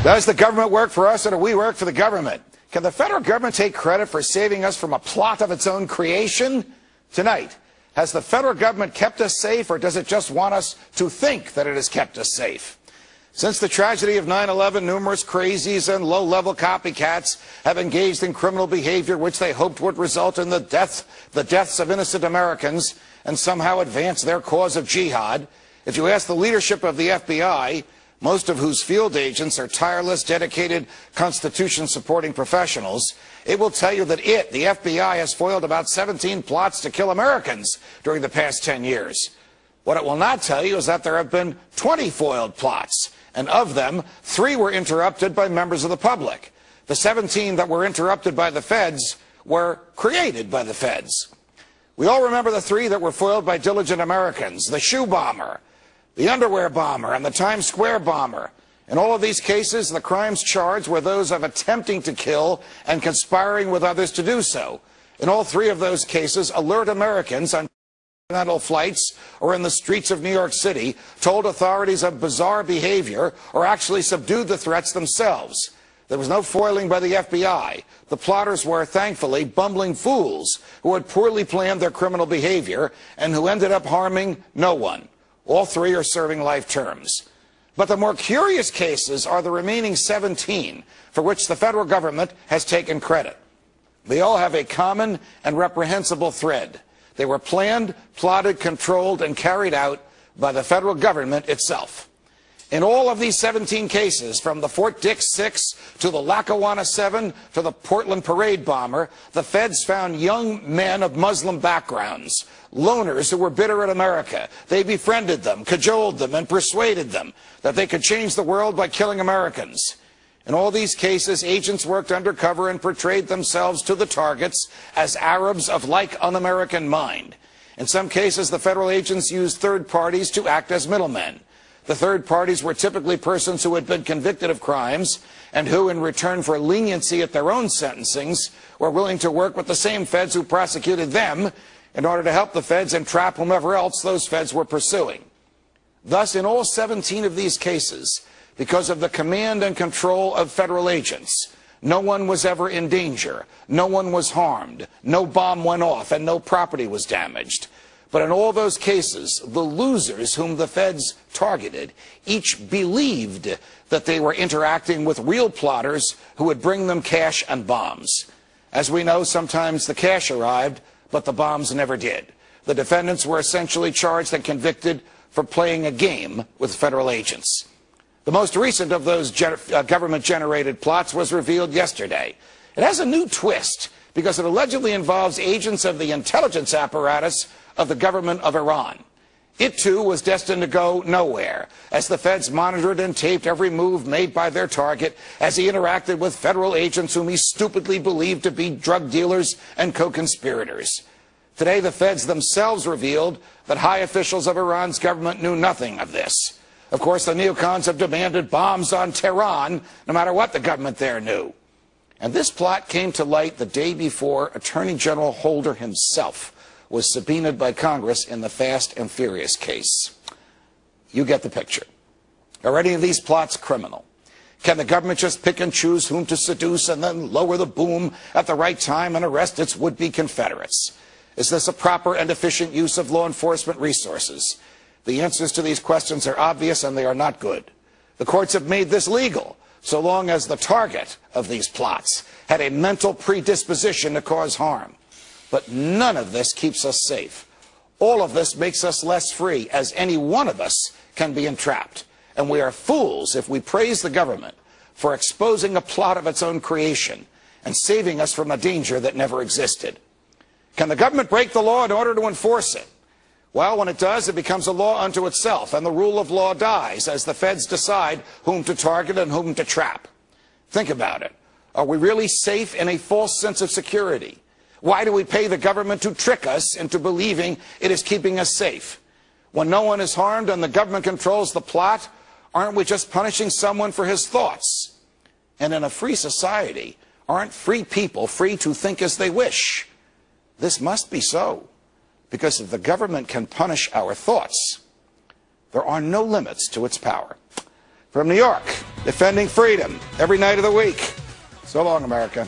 Does the government work for us or do we work for the government? Can the federal government take credit for saving us from a plot of its own creation? Tonight, has the federal government kept us safe, or does it just want us to think that it has kept us safe? Since the tragedy of 9/11, numerous crazies and low-level copycats have engaged in criminal behavior which they hoped would result in the deaths of innocent Americans and somehow advance their cause of jihad. If you ask the leadership of the FBI, most of whose field agents are tireless, dedicated, Constitution-supporting professionals, it will tell you that the FBI, has foiled about 17 plots to kill Americans during the past 10 years. What it will not tell you is that there have been 20 foiled plots, and of them, 3 were interrupted by members of the public. The 17 that were interrupted by the feds were created by the feds. We all remember the 3 that were foiled by diligent Americans: the shoe bomber, the underwear bomber, and the Times Square bomber. In all of these cases, the crimes charged were those of attempting to kill and conspiring with others to do so. In all 3 of those cases, alert Americans on continental flights or in the streets of New York City told authorities of bizarre behavior or actually subdued the threats themselves. There was no foiling by the FBI. The plotters were, thankfully, bumbling fools who had poorly planned their criminal behavior and who ended up harming no one. All 3 are serving life terms. But the more curious cases are the remaining 17 for which the federal government has taken credit. They all have a common and reprehensible thread. They were planned, plotted, controlled, and carried out by the federal government itself. In all of these 17 cases, from the Fort Dix 6 to the Lackawanna 7 to the Portland parade bomber, the feds found young men of Muslim backgrounds, loners who were bitter at America. They befriended them, cajoled them, and persuaded them that they could change the world by killing Americans. In all these cases, agents worked undercover and portrayed themselves to the targets as Arabs of like un-American mind. In some cases, the federal agents used third parties to act as middlemen. The third parties were typically persons who had been convicted of crimes and who, in return for leniency at their own sentencings, were willing to work with the same feds who prosecuted them in order to help the feds entrap whomever else those feds were pursuing. Thus, in all 17 of these cases, because of the command and control of federal agents, no one was ever in danger, no one was harmed, no bomb went off, and no property was damaged. But in all those cases, the losers whom the feds targeted each believed that they were interacting with real plotters who would bring them cash and bombs. As we know, sometimes the cash arrived, but the bombs never did. The defendants were essentially charged and convicted for playing a game with federal agents. The most recent of those government-generated plots was revealed yesterday. It has a new twist because it allegedly involves agents of the intelligence apparatus of the government of Iran. It, too, was destined to go nowhere, as the feds monitored and taped every move made by their target as he interacted with federal agents whom he stupidly believed to be drug dealers and co-conspirators. Today, the feds themselves revealed that high officials of Iran's government knew nothing of this. Of course, the neocons have demanded bombs on Tehran, no matter what the government there knew. And this plot came to light the day before Attorney General Holder himself was subpoenaed by Congress in the Fast and Furious case. You get the picture. Are any of these plots criminal? Can the government just pick and choose whom to seduce and then lower the boom at the right time and arrest its would-be Confederates? Is this a proper and efficient use of law enforcement resources? The answers to these questions are obvious, and they are not good. The courts have made this legal, so long as the target of these plots had a mental predisposition to cause harm. But none of this keeps us safe. All of this makes us less free, as any one of us can be entrapped. And we are fools if we praise the government for exposing a plot of its own creation and saving us from a danger that never existed. Can the government break the law in order to enforce it? Well, when it does, it becomes a law unto itself, and the rule of law dies as the feds decide whom to target and whom to trap. Think about it. Are we really safe in a false sense of security? Why do we pay the government to trick us into believing it is keeping us safe? When no one is harmed and the government controls the plot, aren't we just punishing someone for his thoughts? And in a free society, aren't free people free to think as they wish? This must be so, because if the government can punish our thoughts, there are no limits to its power. From New York, defending freedom every night of the week. So long, America.